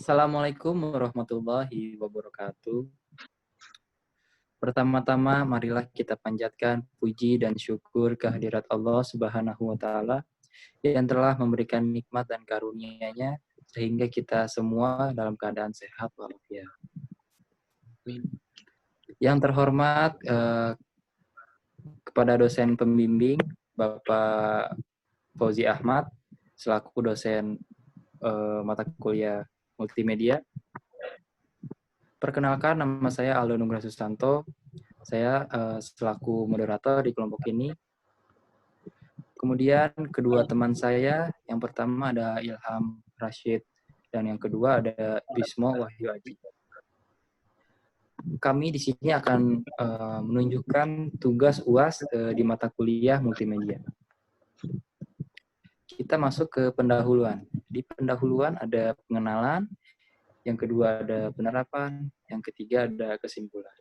Assalamualaikum warahmatullahi wabarakatuh. Pertama-tama, marilah kita panjatkan puji dan syukur kehadirat Allah Subhanahu wa Ta'ala yang telah memberikan nikmat dan karunia-Nya sehingga kita semua dalam keadaan sehat walafiat. Yang terhormat kepada dosen pembimbing Bapak Fauzi Ahmad selaku dosen mata kuliah multimedia. Perkenalkan, nama saya Aldo Nugraha Sustanto. Saya selaku moderator di kelompok ini. Kemudian kedua teman saya, yang pertama ada Ilham Rashid dan yang kedua ada Bismo Wahyu Aji. Kami di sini akan menunjukkan tugas UAS di mata kuliah multimedia. Kita masuk ke pendahuluan. Di pendahuluan ada pengenalan, yang kedua ada penerapan, yang ketiga ada kesimpulan.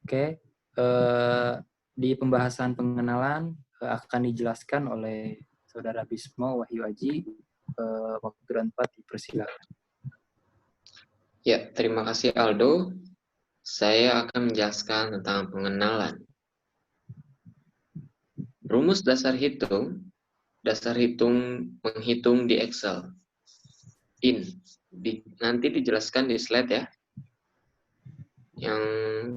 Oke, di pembahasan pengenalan akan dijelaskan oleh Saudara Bismo Wahyu Aji. Waktu dan tempat dipersilakan. Ya, terima kasih Aldo. Saya akan menjelaskan tentang pengenalan. Rumus dasar hitung menghitung di Excel. Nanti dijelaskan di slide ya. Yang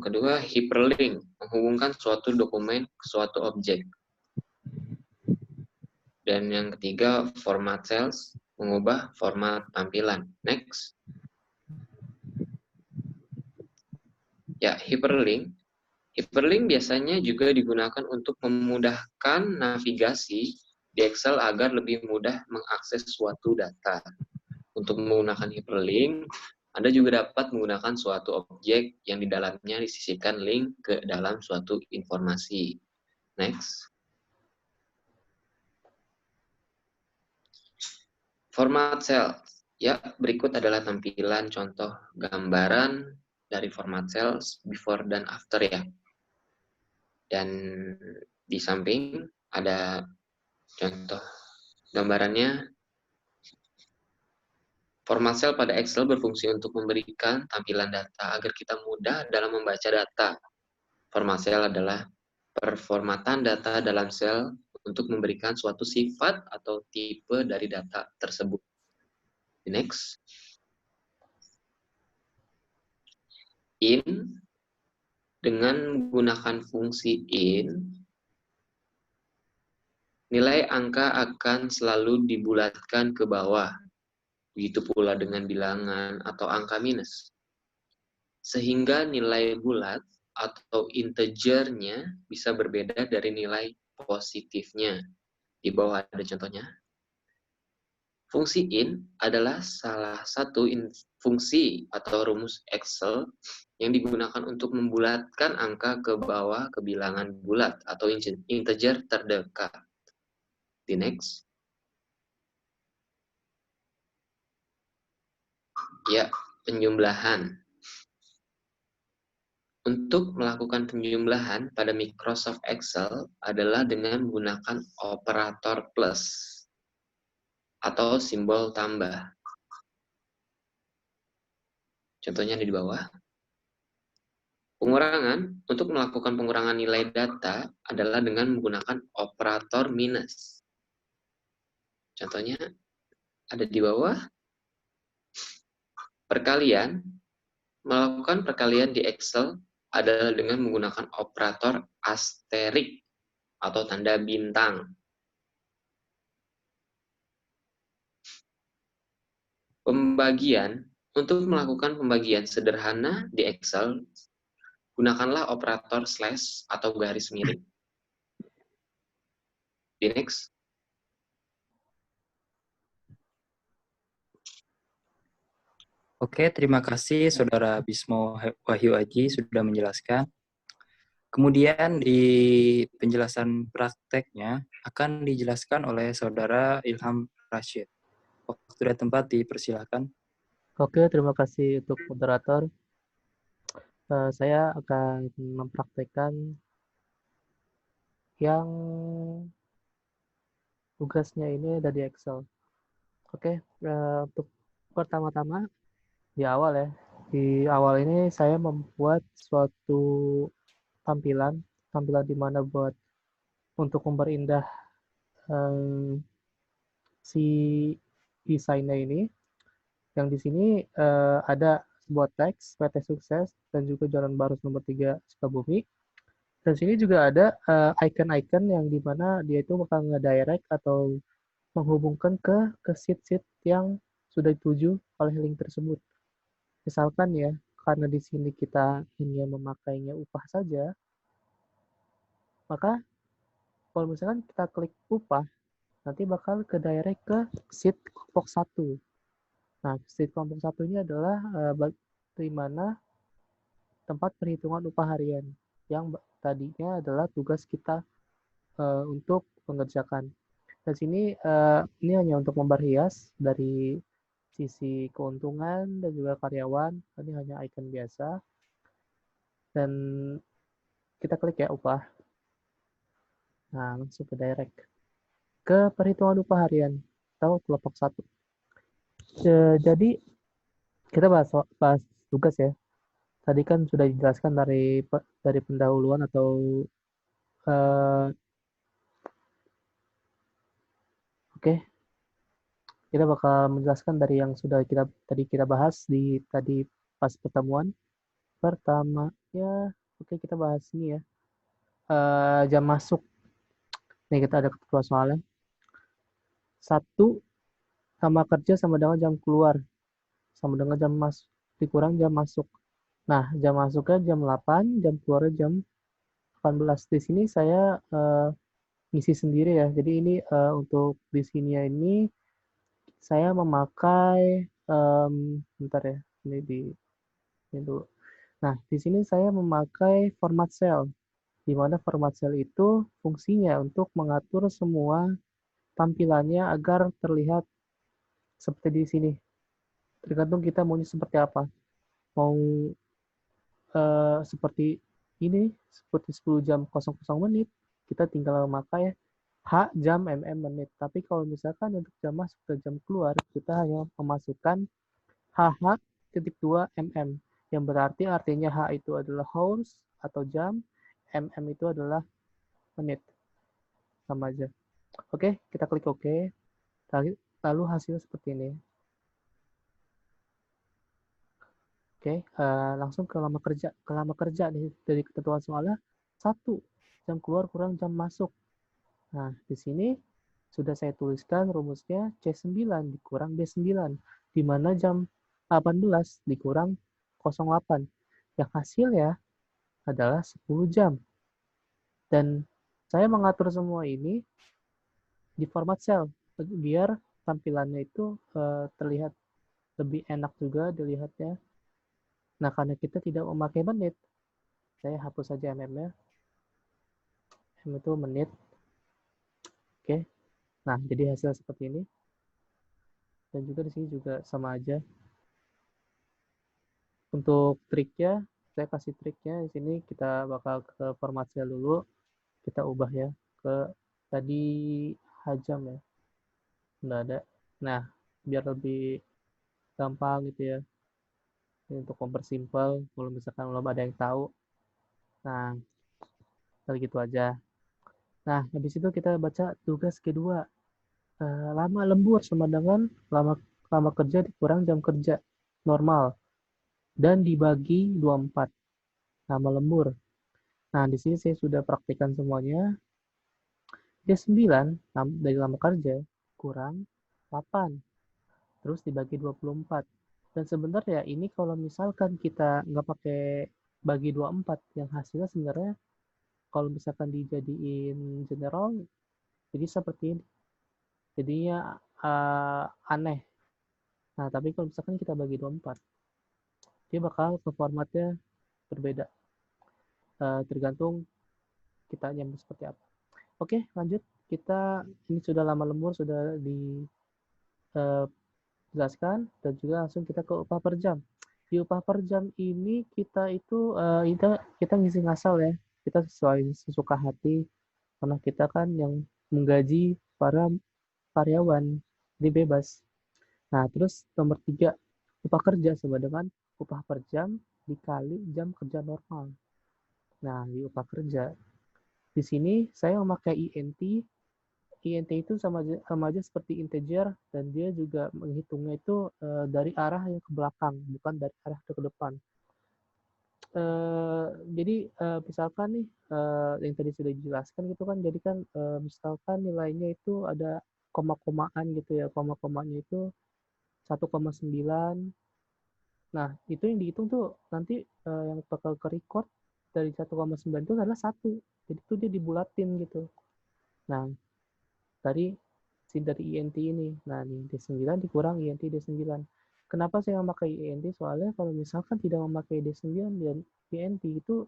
kedua, hyperlink, menghubungkan suatu dokumen ke suatu objek. Dan yang ketiga, format cells, mengubah format tampilan. Next. Ya, hyperlink. Hyperlink biasanya juga digunakan untuk memudahkan navigasi di Excel agar lebih mudah mengakses suatu data. Untuk menggunakan hyperlink, Anda juga dapat menggunakan suatu objek yang di dalamnya disisipkan link ke dalam suatu informasi. Next. Format cells. Ya, berikut adalah tampilan contoh gambaran dari format cells before dan after ya. Dan di samping ada contoh gambarannya. Format cell pada Excel berfungsi untuk memberikan tampilan data agar kita mudah dalam membaca data. Format cell adalah performatan data dalam sel untuk memberikan suatu sifat atau tipe dari data tersebut. Next. In, dengan menggunakan fungsi in, nilai angka akan selalu dibulatkan ke bawah. Begitu pula dengan bilangan atau angka minus. Sehingga nilai bulat atau integernya bisa berbeda dari nilai positifnya. Di bawah ada contohnya. Fungsi in adalah salah satu fungsi atau rumus Excel yang digunakan untuk membulatkan angka ke bawah ke bilangan bulat atau integer terdekat. Di next. Ya, penjumlahan. Untuk melakukan penjumlahan pada Microsoft Excel adalah dengan menggunakan operator plus atau simbol tambah. Contohnya di bawah. Pengurangan, untuk melakukan pengurangan nilai data adalah dengan menggunakan operator minus. Contohnya ada di bawah. Perkalian, melakukan perkalian di Excel adalah dengan menggunakan operator asterik atau tanda bintang. Pembagian, untuk melakukan pembagian sederhana di Excel, gunakanlah operator slash atau garis miring. Di next. Oke, terima kasih Saudara Bismo Wahyu Aji sudah menjelaskan. Kemudian di penjelasan prakteknya akan dijelaskan oleh Saudara Ilham Rashid. Waktu dan tempat dipersilakan. Oke, terima kasih untuk moderator. Saya akan mempraktekkan yang tugasnya ini ada di Excel. Oke, untuk pertama-tama di awal ya. Di awal ini saya membuat suatu tampilan, tampilan di mana buat untuk memperindah si desainnya ini. Yang di sini ada sebuah teks PT Sukses dan juga Jalan Barus nomor 3 Sukabumi. Dan sini juga ada icon-icon yang di mana dia itu bakal nge-direct atau menghubungkan ke sheet-sheet yang sudah dituju oleh link tersebut. Misalkan ya, karena di sini kita hanya memakainya upah saja, maka kalau misalkan kita klik upah, nanti bakal ke direct ke sheet kelompok 1. Nah, sheet kelompok 1 ini adalah di mana tempat perhitungan upah harian yang tadinya adalah tugas kita untuk mengerjakan. Dan sini ini hanya untuk memperhias dari sisi keuntungan dan juga karyawan. Ini hanya icon biasa. Dan kita klik ya upah. Nah, langsung ke direct. Ke perhitungan upah harian atau kelompok 1. Jadi kita bahas tugas ya. Tadi kan sudah dijelaskan dari pendahuluan atau oke, kita bakal menjelaskan dari yang sudah kita bahas di tadi pas pertemuan pertama ya. Oke, kita bahas ini ya. Jam masuk. Nih kita ada ketentuan soalnya. 1 sama kerja sama dengan jam keluar sama dengan jam masuk dikurang jam masuk. Nah, jam masuknya jam 8, jam keluarnya jam 18. Di sini saya ngisi sendiri ya. Jadi ini untuk di sini ini saya memakai bentar ya. Ini dulu. Nah, di sini saya memakai format cell. Di mana format cell itu fungsinya untuk mengatur semua tampilannya agar terlihat seperti di sini. Tergantung kita maunya seperti apa. Mau seperti ini, seperti 10 jam 00 menit, kita tinggal memakai H jam mm menit. Tapi kalau misalkan untuk jam masuk ke jam keluar, kita hanya memasukkan HH.2 mm. Yang berarti artinya H itu adalah hours atau jam, mm itu adalah menit. Sama aja. Oke, kita klik OK. Lalu hasilnya seperti ini. Oke, langsung ke lama kerja. Ke lama kerja nih, dari ketentuan soalnya 1 jam keluar kurang jam masuk. Nah, di sini sudah saya tuliskan rumusnya C9 dikurang B9, di mana jam 18 dikurang 08. Yang hasilnya adalah 10 jam. Dan saya mengatur semua ini di format cell, biar tampilannya itu terlihat lebih enak juga dilihatnya. Nah, karena kita tidak memakai menit, saya hapus saja mm-nya. M itu menit. Oke. Nah, jadi hasil seperti ini. Dan juga di sini juga sama aja. Untuk triknya, saya kasih triknya di sini kita bakal ke format cell dulu. Kita ubah ya ke tadi hajam ya. Nggak ada. Nah, biar lebih gampang gitu ya. Ini untuk mempersimpel kalau misalkan belum ada yang tahu. Nah, kali gitu aja. Nah, habis itu kita baca tugas kedua. Lama lembur sama dengan lama kerja dikurang jam kerja normal dan dibagi 24. Lama lembur. Nah, di sini saya sudah praktikkan semuanya. D9 dari lama kerja kurang 8. Terus dibagi 24. Dan sebenarnya ini kalau misalkan kita nggak pakai bagi 24, yang hasilnya sebenarnya kalau misalkan dijadiin general, jadi seperti ini. Jadinya aneh. Nah, tapi kalau misalkan kita bagi 24, dia bakal ke formatnya berbeda. Tergantung kita nyambung seperti apa. Oke, lanjut. Kita ini sudah lama lembur, sudah dijelaskan, dan juga langsung kita ke upah per jam. Di upah per jam ini kita itu kita ngisi ngasal ya. Kita sesuai sesuka hati. karena kita kan yang menggaji para karyawan, jadi bebas. Nah, terus nomor 3, upah kerja sama dengan upah per jam dikali jam kerja normal. Nah, di upah kerja. Di sini saya memakai INT. INT itu sama aja seperti integer, dan dia juga menghitungnya itu dari arah yang ke belakang, bukan dari arah ke depan. Jadi misalkan nih yang tadi sudah dijelaskan gitu kan, jadi kan misalkan nilainya itu ada koma-komaan gitu ya, koma-komanya itu 1,9. Nah, itu yang dihitung tuh nanti yang bakal ke record dari 1,9 itu adalah 1. Jadi itu dia dibulatin gitu. Nah, dari INT ini. Nah, nih D9 dikurang INT D9. Kenapa saya memakai INT? Soalnya kalau misalkan tidak memakai D9 dan INT itu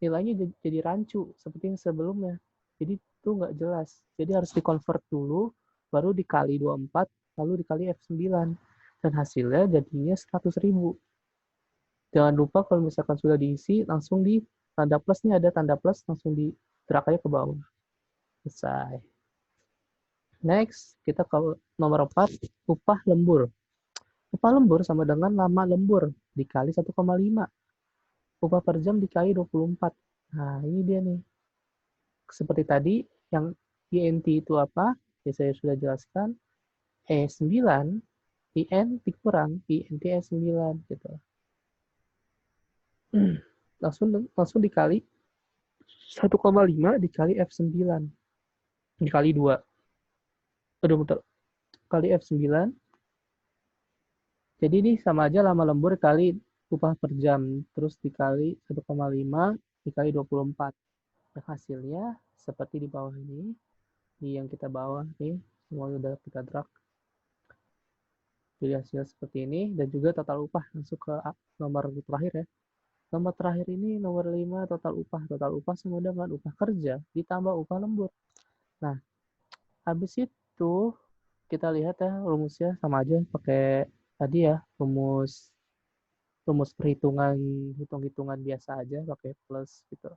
nilainya jadi rancu seperti yang sebelumnya. Jadi itu nggak jelas. Jadi harus dikonvert dulu, baru dikali 24, lalu dikali F9. Dan hasilnya jadinya 100.000. Jangan lupa kalau misalkan sudah diisi, langsung di tanda plus, nih ada tanda plus, langsung di drag aja ke bawah. Selesai. Next, kita ke nomor 4, upah lembur. Upah lembur sama dengan lama lembur dikali 1,5. Upah per jam dikali 24. Nah, ini dia nih. Seperti tadi, yang INT itu apa? Ya, saya sudah jelaskan. E9, IN dikurang INT E9 gitu. Langsung dikali 1,5 dikali F9. Dikali 2. Aduh, bentar. Kali F9. Jadi ini sama aja lama lembur kali upah per jam. Terus dikali 1,5 dikali 24. Dan hasilnya seperti di bawah ini. Di yang kita bawah nih. Semuanya udah kita drag. Jadi hasil seperti ini. Dan juga total upah. Masuk ke nomor terakhir ya. Nomor terakhir ini nomor 5 total upah. Total upah sama dengan upah kerja ditambah upah lembur. Nah, habis itu kita lihat ya rumusnya sama aja pakai tadi ya, rumus perhitungan, hitung-hitungan biasa aja pakai plus gitu.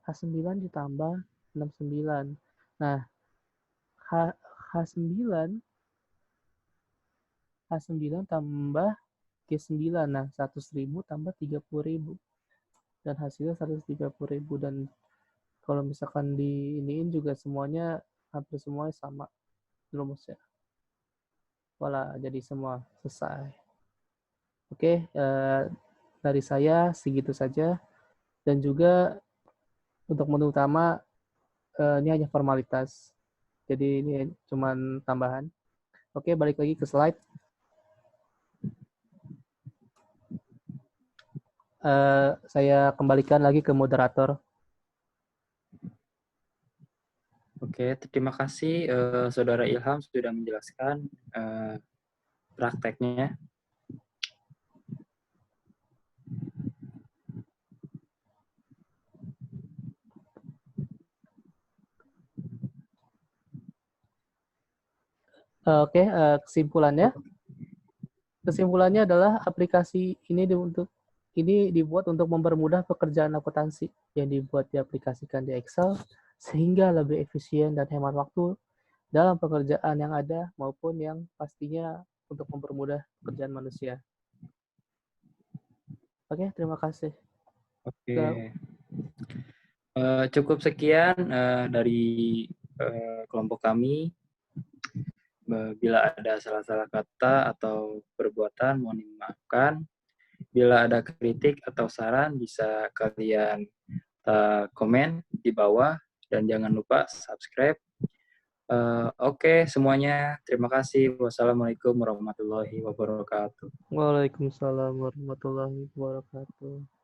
H9 ditambah 69. Nah, H9 tambah G9. Nah, 100.000 tambah 30.000. Dan hasilnya 130.000. Dan kalau misalkan di iniin juga semuanya, hampir semuanya sama rumusnya. Wala, jadi semua selesai. Oke, dari saya segitu saja. Dan juga untuk menu utama, ini hanya formalitas. Jadi ini cuma tambahan. Oke, balik lagi ke slide. Saya kembalikan lagi ke moderator. Oke, terima kasih Saudara Ilham sudah menjelaskan prakteknya. Oke, kesimpulannya adalah aplikasi ini dibuat untuk mempermudah pekerjaan akuntansi yang dibuat diaplikasikan di Excel sehingga lebih efisien dan hemat waktu dalam pekerjaan yang ada maupun yang pastinya untuk mempermudah pekerjaan manusia. Oke, terima kasih. Oke. Cukup sekian dari kelompok kami. Bila ada salah-salah kata atau perbuatan, mohon dimaafkan. Bila ada kritik atau saran, bisa kalian komen di bawah. Dan jangan lupa subscribe. Oke, semuanya. Terima kasih. Wassalamualaikum warahmatullahi wabarakatuh. Waalaikumsalam warahmatullahi wabarakatuh.